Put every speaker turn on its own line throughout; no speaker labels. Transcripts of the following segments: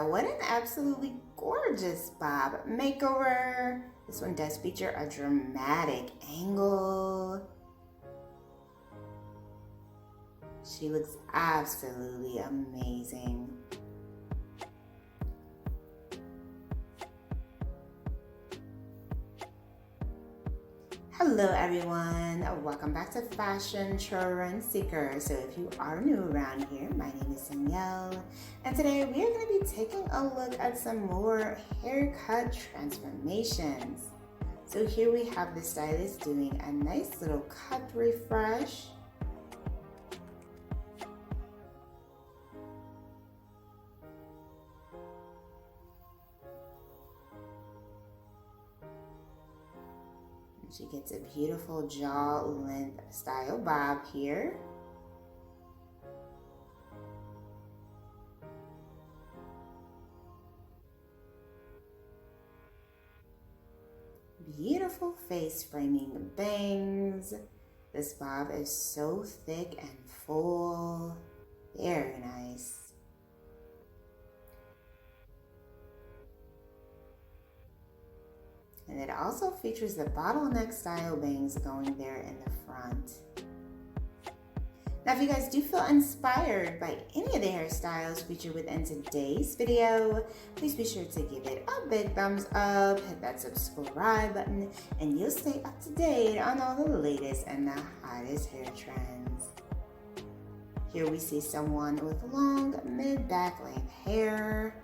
Wow, what an absolutely gorgeous bob makeover. This one does feature a dramatic angle. She looks absolutely amazing. Hello everyone, welcome back to Fashion Trend Seeker. So if you are new around here, my name is Danielle, and today we are going to be taking a look at some more haircut transformations. So here we have the stylist doing a nice little cut refresh. She gets a beautiful jaw length style bob here. Beautiful face framing bangs. This bob is so thick and full. Very nice. And it also features the bottleneck style bangs going there in the front. Now, if you guys do feel inspired by any of the hairstyles featured within today's video, please be sure to give it a big thumbs up, hit that subscribe button, and you'll stay up to date on all the latest and the hottest hair trends. Here we see someone with long mid-back length hair.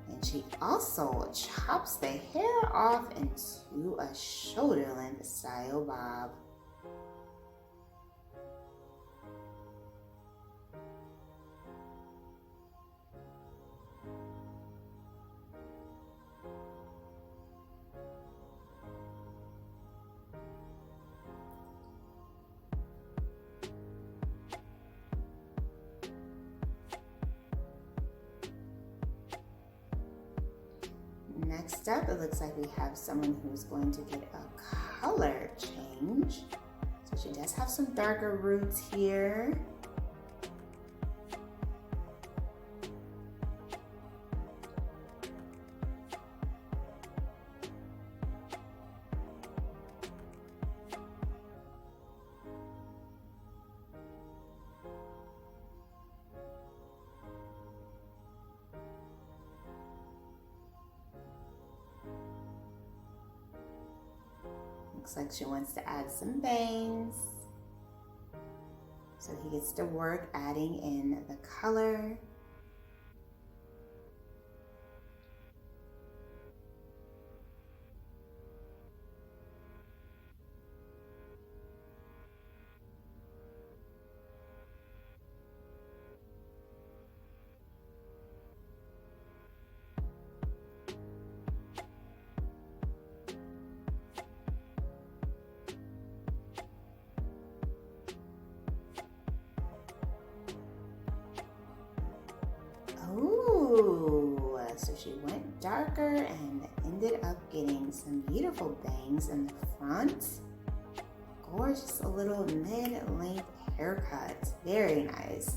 And she also chops the hair off into a shoulder length style bob. Next up, it looks like we have someone who's going to get a color change. So she does have some darker roots here. Looks like she wants to add some bangs. So he gets to work adding in the color. Ooh, so she went darker and ended up getting some beautiful bangs in the front. Gorgeous little mid-length haircut. Very nice.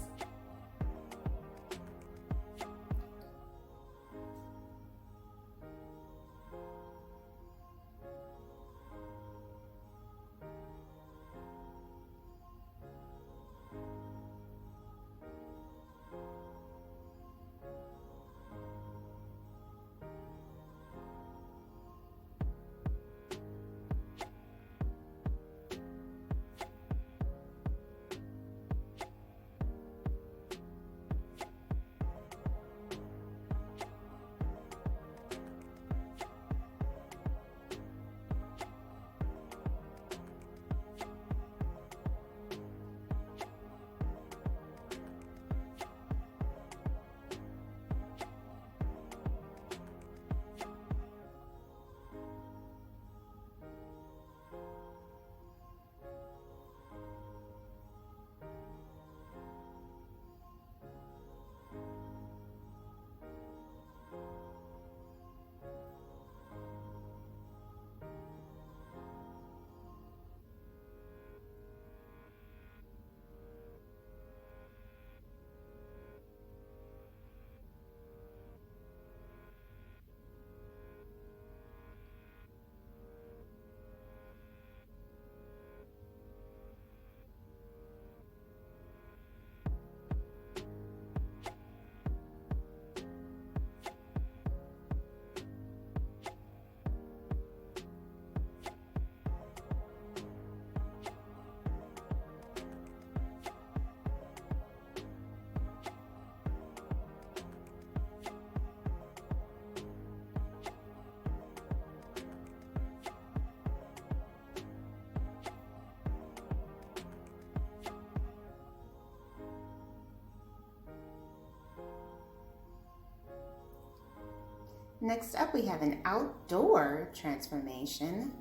Next up, we have an outdoor transformation.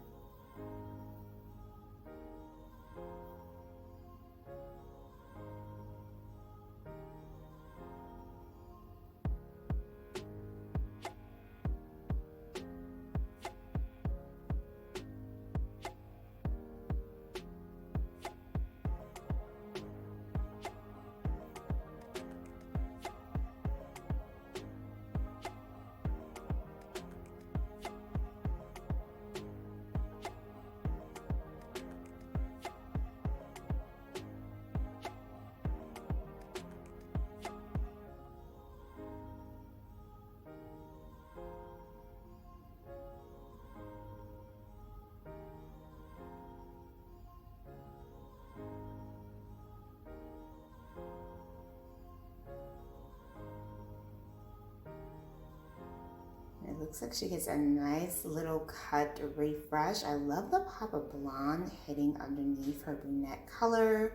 It looks like she gets a nice little cut refresh. I love the pop of blonde hitting underneath her brunette color.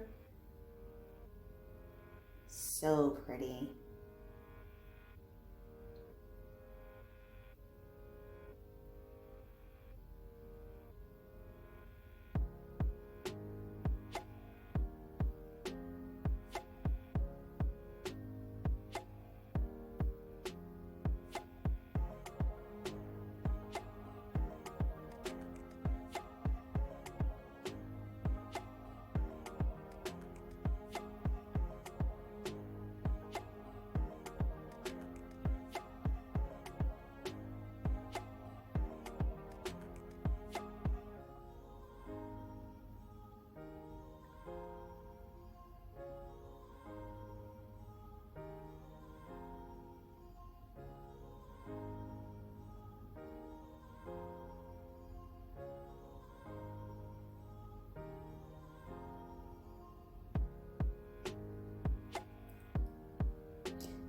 So pretty.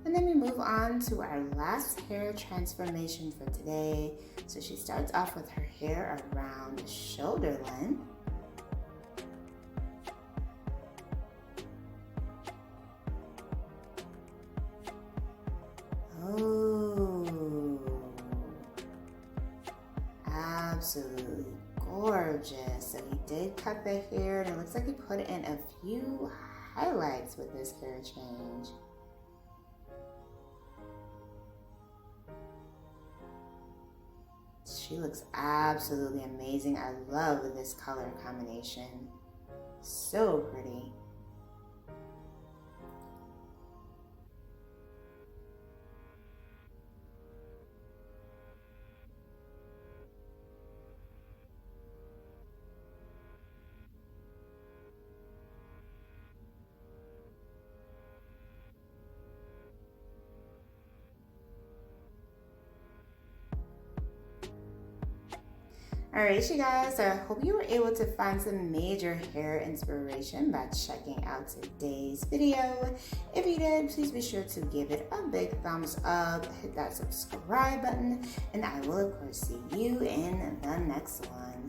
And then we move on to our last hair transformation for today. So she starts off with her hair around shoulder length. Oh, absolutely gorgeous. So he did cut the hair, and it looks like he put in a few highlights with this hair change. She looks absolutely amazing. I love this color combination. So pretty. Alright, you guys, I hope you were able to find some major hair inspiration by checking out today's video. If you did, please be sure to give it a big thumbs up, hit that subscribe button, and I will of course see you in the next one.